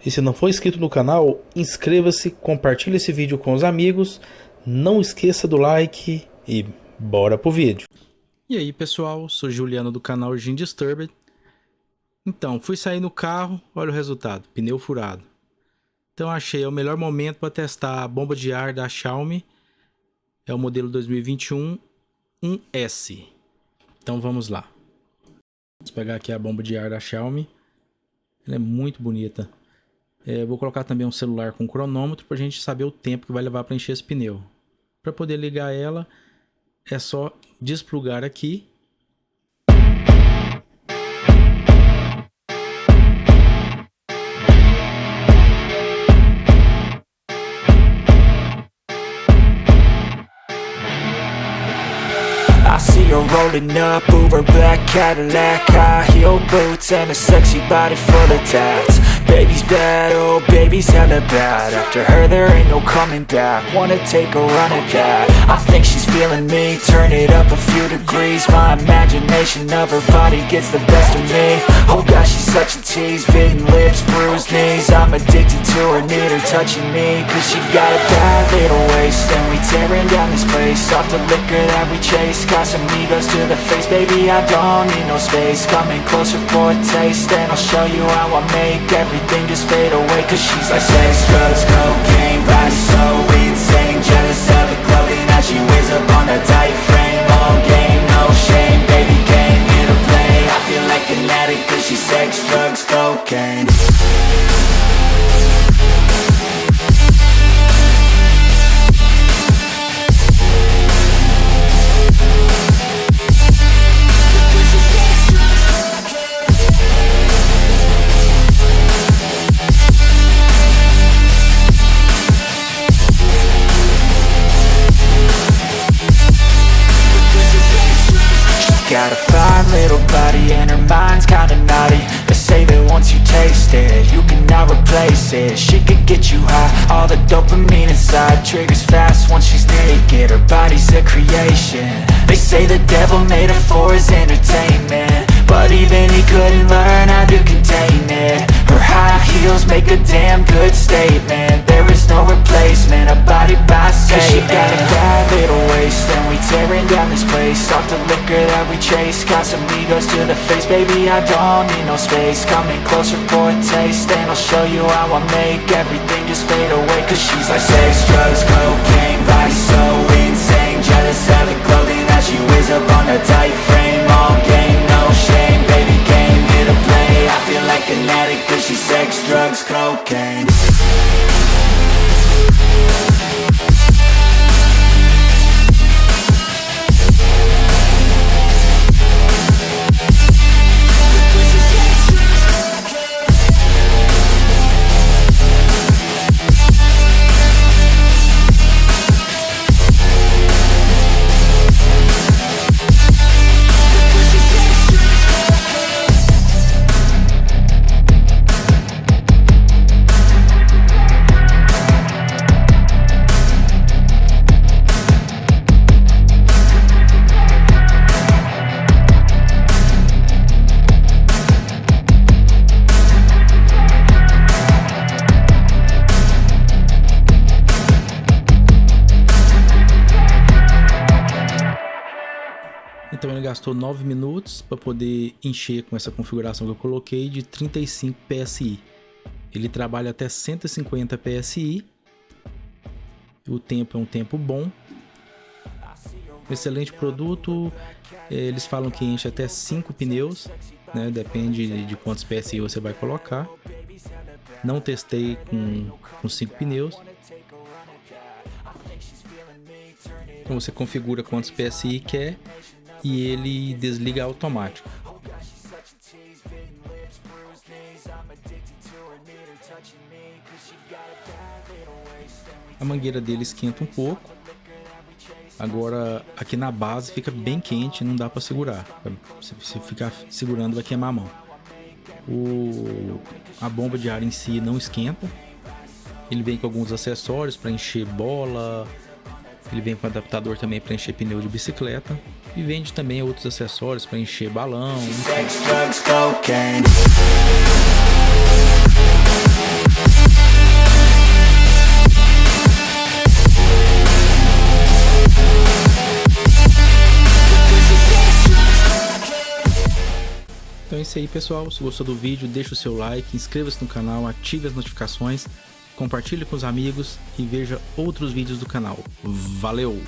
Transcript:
E se não for inscrito no canal, inscreva-se, compartilhe esse vídeo com os amigos, não esqueça do like e bora pro vídeo. E aí pessoal, sou Juliano do canal Gin Disturbed. Então, fui sair no carro, olha o resultado, pneu furado. Então achei o melhor momento para testar a bomba de ar da Xiaomi. É o modelo 2021 1S. Então vamos lá. Vamos pegar aqui a bomba de ar da Xiaomi. Ela é muito bonita. Vou colocar também um celular com cronômetro para a gente saber o tempo que vai levar para encher esse pneu. Para poder ligar ela, é só desplugar aqui. I see her rolling up, Uber black Cadillac, high heel boots and a sexy body full of tats. Baby's bad, oh baby's hella bad. After her there ain't no coming back. Wanna take a run at that. I think she's feeling me, turn it up a few degrees. My imagination of her body gets the best of me. Oh gosh, she's such a tease, bitten lips, bruised knees. I'm addicted to her, need her touching me. Cause she got a bad little waist, and we tearing down this place. Off the liquor that we chase, Casamigos to the face. Baby, I don't need no space. Coming closer for a taste, and I'll show you how I make everything just fade away. Cause she's like sex, drugs, cocaine, body so insane. Jealous of the clothing that she wears up on a tight frame. All game, no shame, baby came here to play. I feel like an addict cause she's sex, drugs, cocaine. Got a fine little body and her mind's kinda naughty. They say that once you taste it, you cannot replace it. She could get you high, all the dopamine inside triggers fast once she's naked. Her body's a creation. They say the devil made her for his entertainment, but even he couldn't learn how to contain it. Her high heels make a damn good statement. There is no replacement, a body by Satan. She got a bad little waist, and we tearing down this place. Off the liquor that we chase, Casamigos to the face. Baby, I don't need no space. Coming closer for a taste, and I'll show you how I make everything just fade away. Cause she's like sex, drugs, cocaine, body so insane. Jealous of the clothing that she wears up on a tight frame. All game, no shame, baby came here to play. I feel like an addict cause she's sex, drugs, cocaine. Então ele gastou 9 minutos para poder encher com essa configuração que eu coloquei de 35 PSI. Ele trabalha até 150 PSI. O tempo é um tempo bom. Excelente produto. Eles falam que enche até 5 pneus, né? Depende de quantos PSI você vai colocar. Não testei com 5 pneus. Então você configura quantos PSI quer e ele desliga automático. A mangueira dele esquenta um pouco. Agora aqui na base fica bem quente, não dá para segurar. Se ficar segurando vai queimar a mão. A bomba de ar em si não esquenta. Ele vem com alguns acessórios para encher bola. Ele vem com adaptador também para encher pneu de bicicleta. E vende também outros acessórios para encher balão. isso aí, pessoal. Se gostou do vídeo, deixa o seu like, inscreva-se no canal, ative as notificações, compartilhe com os amigos e veja outros vídeos do canal. Valeu!